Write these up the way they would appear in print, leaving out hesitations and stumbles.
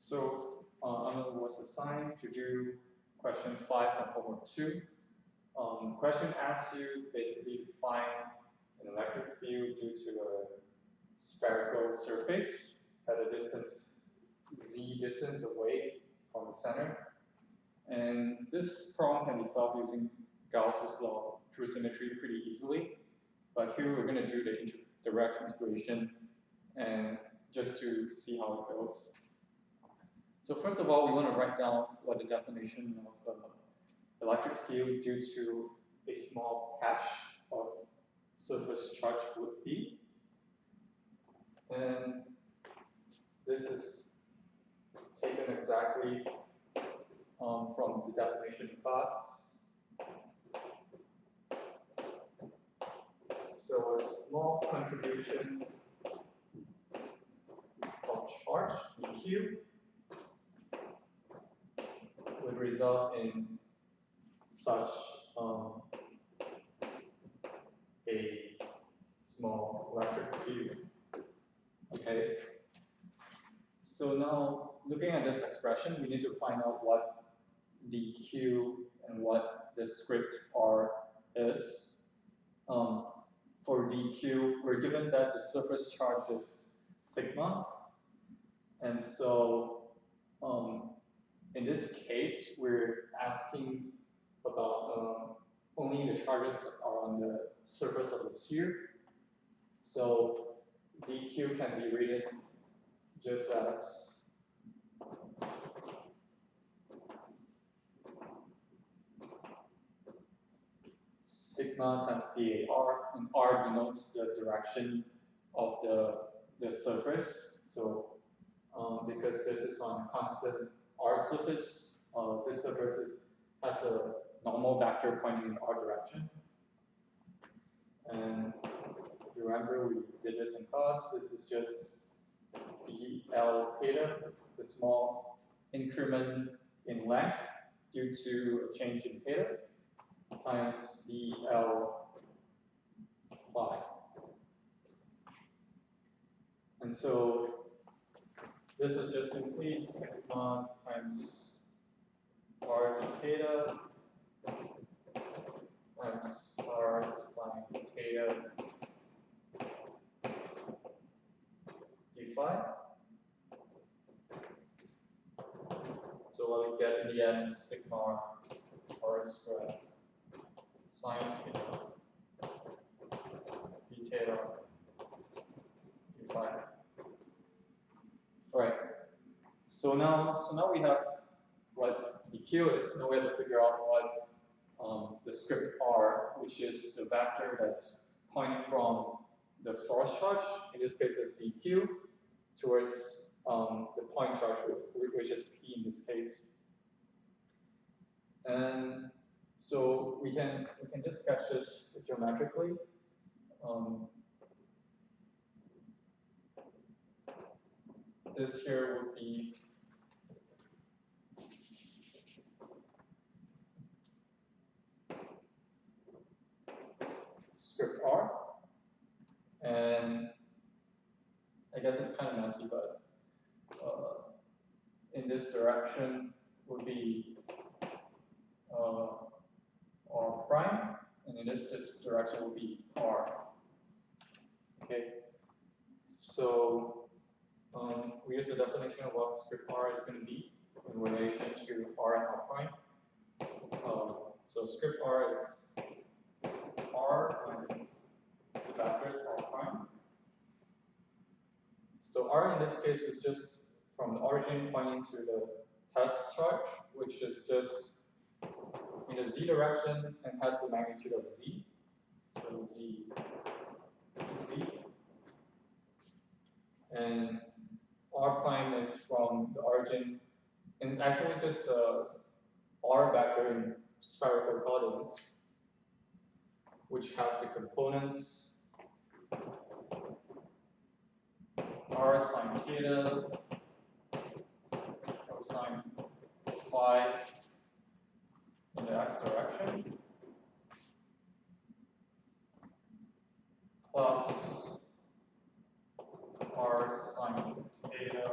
So I was assigned to do question 5 from homework 2. The question asks you basically to find an electric field due to a spherical surface at a distance z distance away from the center. And this problem can be solved using Gauss's law through symmetry pretty easily. But here we're going to do the direct integration and just to see how it goes. So first of all, we want to write down what the definition of electric field due to a small patch of surface charge would be. And this is taken exactly from the definition in class. So a small contribution of charge, dq, would result in such a small electric field. Okay. So now, looking at this expression, we need to find out what dq and what the script r is. For dq, we're given that the surface charge is sigma, and so in this case, we're asking about only the charges are on the surface of the sphere. So dq can be written just as sigma times dAr, and r denotes the direction of the surface. So because this is on a constant r surface, this surface has a normal vector pointing in r direction. And if you remember, we did this in class. This is just dl theta, the small increment in length due to a change in theta, times dl phi. And so this is just simply sigma times r d theta times r sine theta d phi. So what we get in the end is sigma r squared sine theta d theta d phi. All right. So now we have what dq is. Now we have to figure out what the script r, which is the vector that's pointing from the source charge, in this case is dq, towards the point charge, which is p in this case. And so we can just sketch this geometrically. This here would be script r, and I guess it's kind of messy, but in this direction would be r prime, and in this direction would be r. Okay, so we use the definition of what script r is going to be in relation to r and r prime. So script r is r times the vectors r prime. So r in this case is just from the origin pointing to the test charge, which is just in the z direction and has the magnitude of z. So z. And r prime is from the origin, and it's actually just a r vector in spherical coordinates, which has the components r sine theta, cosine phi in the x direction, plus r sine theta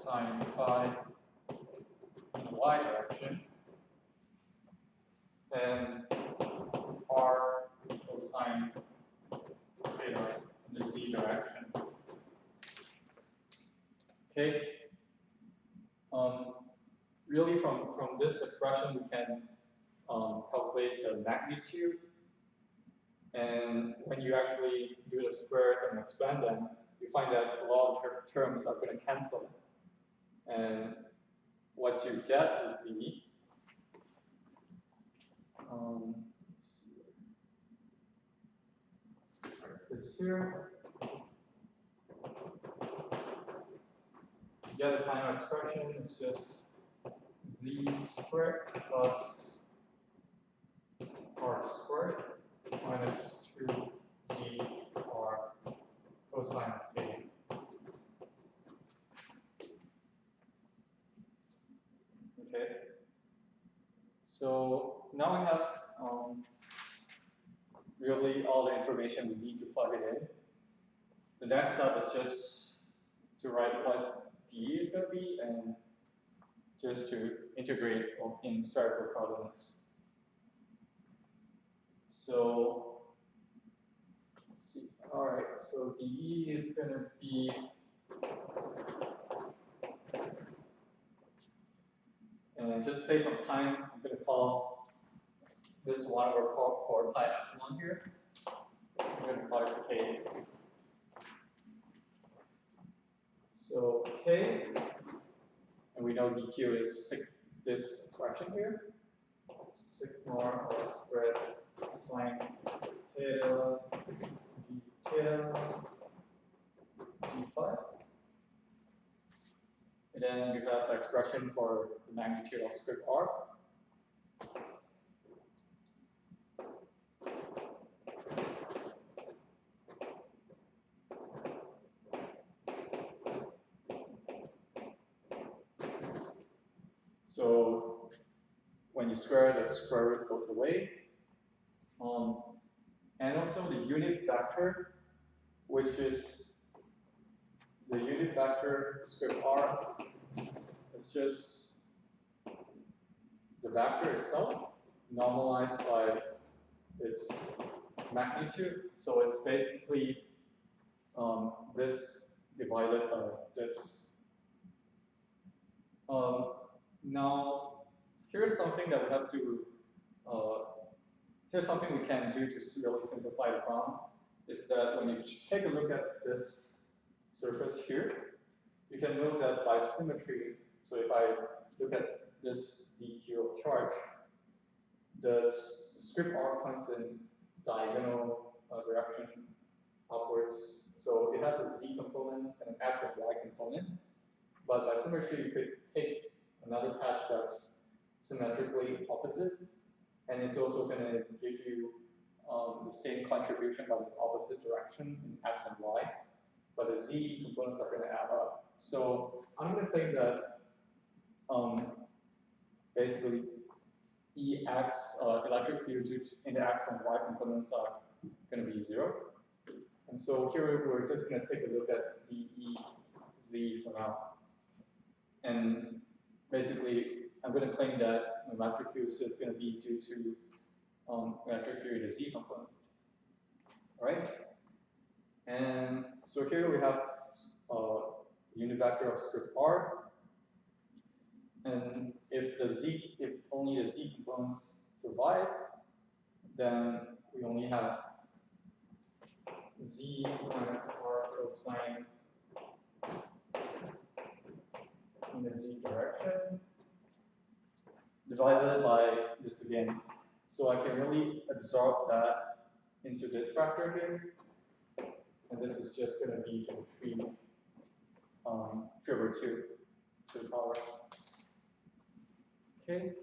cosine phi in the y direction, and r cosine theta in the z direction. Okay. Really, from this expression, we can calculate the magnitude. And when you actually do the squares and expand them, you find that a lot of terms are going to cancel. And what you get would be this here. You get the final expression. It's just z squared plus r squared minus 2z r cosine theta. Okay. So now we have really all the information we need to plug it in. The next step is just to write what d is going to be and just to integrate in spherical coordinates. So, let's see. All right, so dE is going to be and just to save some time, I'm going to call this 1 over 4 pi epsilon here. I'm going to call it k. So k, and we know dq is this expression here, sigma r squared sine theta d theta d phi. And then you have the expression for the magnitude of script r. So when you square, the square root goes away. And also the unit vector, which is the unit vector script r. It's just the vector itself normalized by its magnitude. So it's basically this divided by this. Now, here's something that we have to, here's something we can do to really simplify the problem, is that when you take a look at this surface here, you can note that by symmetry, so if I look at this dq of charge, the script r points in diagonal direction upwards, so it has a z component and an x and y component, but by symmetry you could take another patch that's symmetrically opposite, and it's also going to give you the same contribution but in opposite direction in x and y, but the z components are going to add up. So I'm going to claim that basically Ex electric field due to in the x and y components are going to be 0. And so here we're just going to take a look at dEz for now. And basically, I'm going to claim that the electric field is just going to be due to electric field in the z component. All right? And so here we have unit vector of script r. And if only the z components survive, then we only have z minus r cosine in the z direction divided by this again. So I can really absorb that into this factor here. And this is just going to be 3 over 2 to the power. Okay.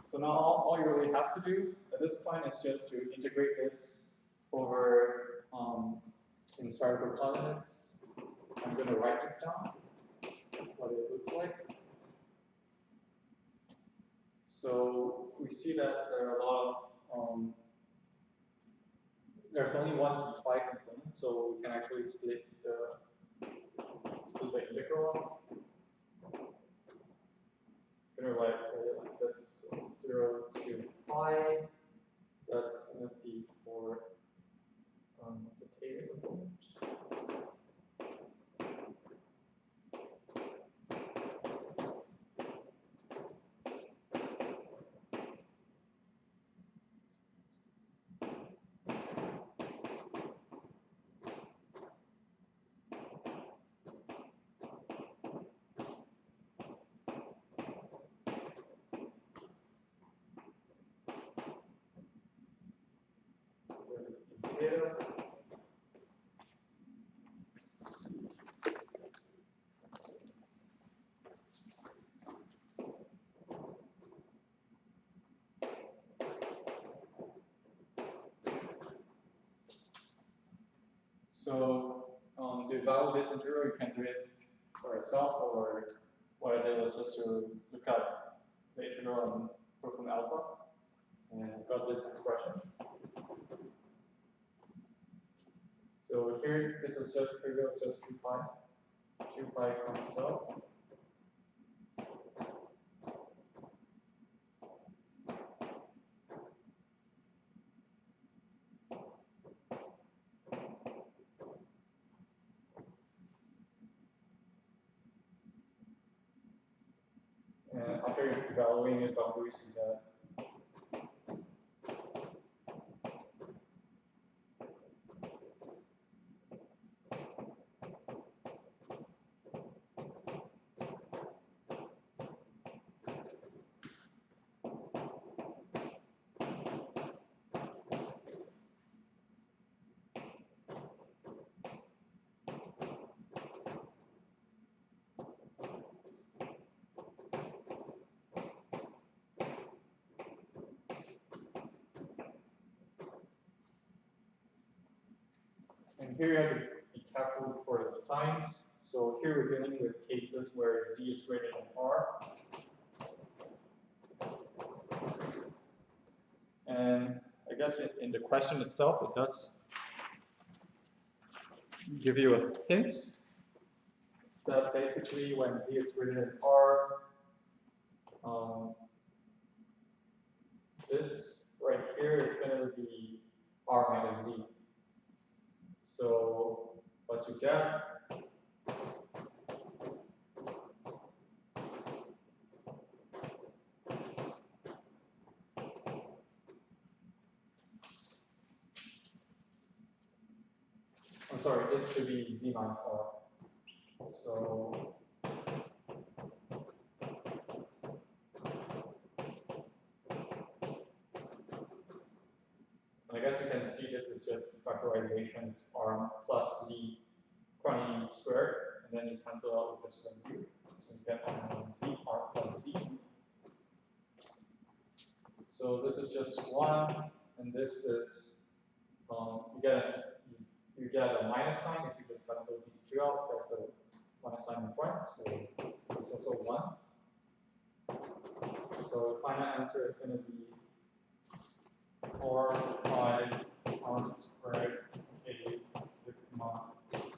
So now all you really have to do at this point is just to integrate this over in spherical coordinates. I'm going to write it down, what it looks like. So we see that there are a lot of there's only one phi component, so we can actually split the integral. Gonna write it like this: 0 to pi. That's gonna be for the theta component. This is the theta. So to evaluate this integral, you can do it for yourself, or what I did was just to look at the integral and proof from alpha, and got this expression. So here, this is just trivial, it's just 2 pi. 2 pi comes out. And after evaluating its boundaries, you get and here you have to be careful for its signs. So here we're dealing with cases where z is greater than r. And I guess in the question itself, it does give you a hint that basically when z is greater than r, this right here is going to be r minus z. So what you get I'm sorry, this should be z minus r. So I guess you can see this is just factorization. It's r plus z quantity squared, and then you cancel out with this one here. So you get r minus z, r plus z. So this is just 1, and this is you get a minus sign if you just cancel these two out. There's a minus sign in front, so this is also 1. So the final answer is going to be 4 pi r squared a sigma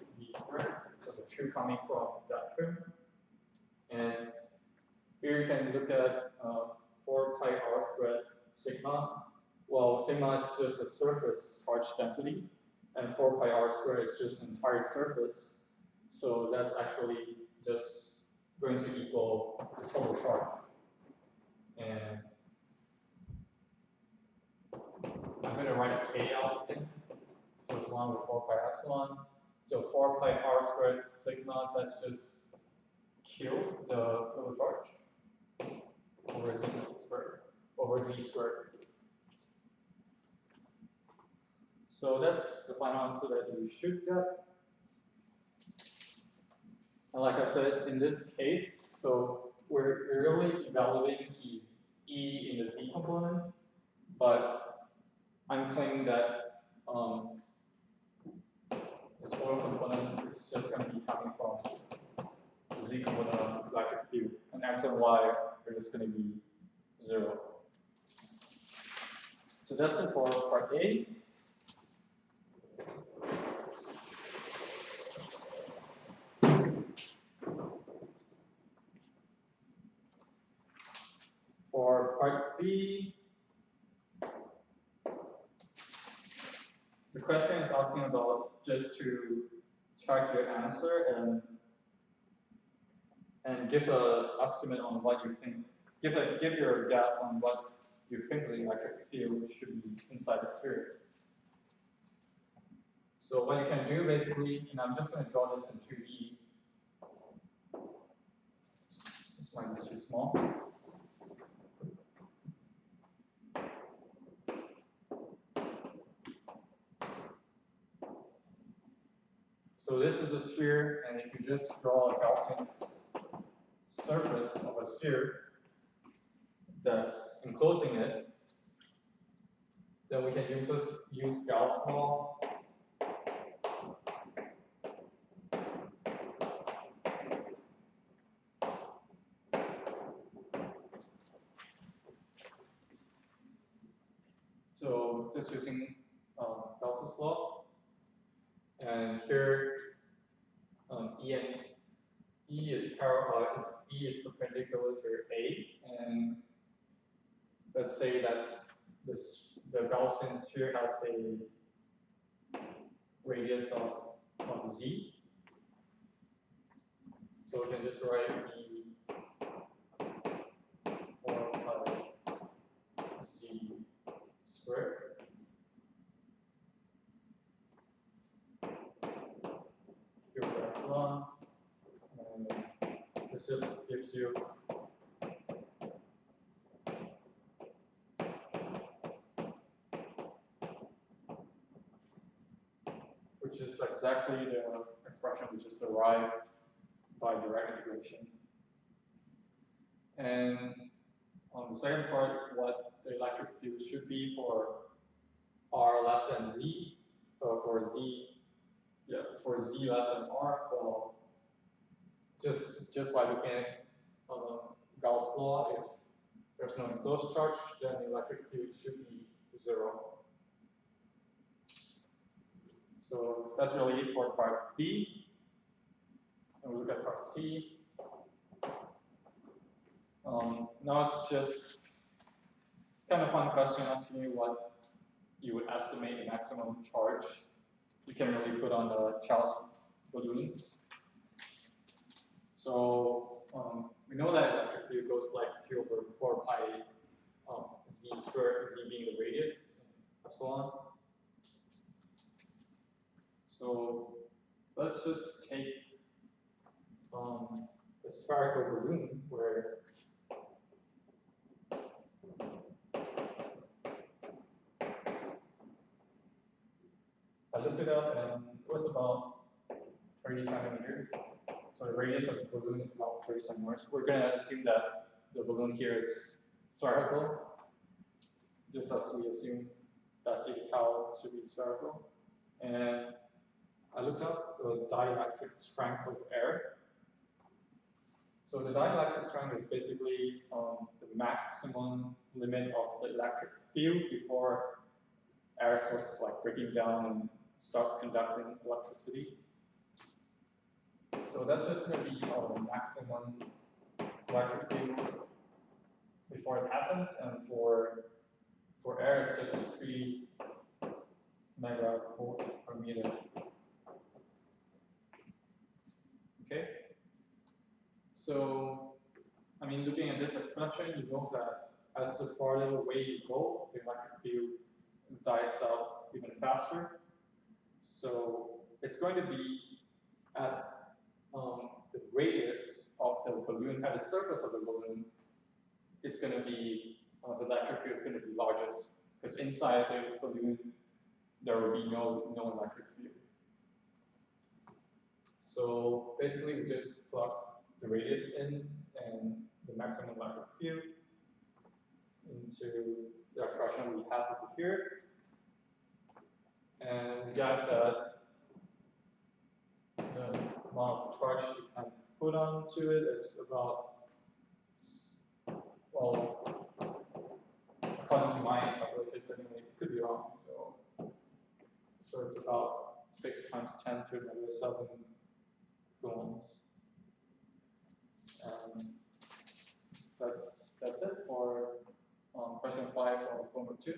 z squared. So the 2 coming from that term. And here you can look at 4 pi r squared sigma. Well, sigma is just a surface charge density, and 4 pi r squared is just an entire surface. So that's actually just going to equal the total charge. And I'm going to write k out again. So it's 1 with 4 pi epsilon. So 4 pi r squared sigma, that's just q, the total charge, over z squared, over z squared. So that's the final answer that you should get. And like I said, in this case, so we're really evaluating is E in the Z component, but I'm claiming that the total component is just going to be coming from the Z component of electric field, and X and Y are just going to be 0. So that's it for part A. part B, the question is asking about just to check your answer and give an estimate on what you think. Give your guess on what you think the electric field should be inside the sphere. So what you can do basically, and I'm just going to draw this in 2D. This might be too small. So this is a sphere, and if you just draw a Gaussian surface of a sphere that's enclosing it, then we can use Gauss law. So just using Gauss's law, and here E is perpendicular to A, and let's say that the Gaussian sphere has a radius of z. So we can just write E 4 pi z squared. Q over epsilon. And this just gives you which is exactly the expression which is derived by direct integration. And on the second part, what the electric field should be for r less than z, for z less than r, well, just by looking at Gauss law, if there's no enclosed charge, then the electric field should be 0. So that's really it for part B. And we look at part C. Now it's kind of a fun question asking you what you would estimate the maximum charge you can really put on the Charles balloon. So we know that electric field goes like Q over 4 pi z squared, z being the radius, epsilon. So let's just take the spherical balloon where I looked it up and it was about 30 centimeters. So the radius of the balloon is about 30 centimeters. We're going to assume that the balloon here is spherical, just as we assume that spherical should be spherical. And I looked up the dielectric strength of air. So the dielectric strength is basically the maximum limit of the electric field before air starts like breaking down and starts conducting electricity. So that's just going to be the maximum electric field before it happens, and for air it's just 3 megavolts per meter. Okay. So, I mean, looking at this expression, you know that as the farther away you go, the electric field dies out even faster. So it's going to be at the radius of the balloon, at the surface of the balloon, it's going to be, the electric field is going to be largest, because inside the balloon, there will be no electric field. So basically, we just plug the radius in and the maximum electric field into the expression we have over here. And we got the amount of charge you can put onto it is about, well, according to my calculations, anyway, it could be wrong. So it's about 6 times 10 to the negative 7 coulombs. And that's it for question 5 of homework 2.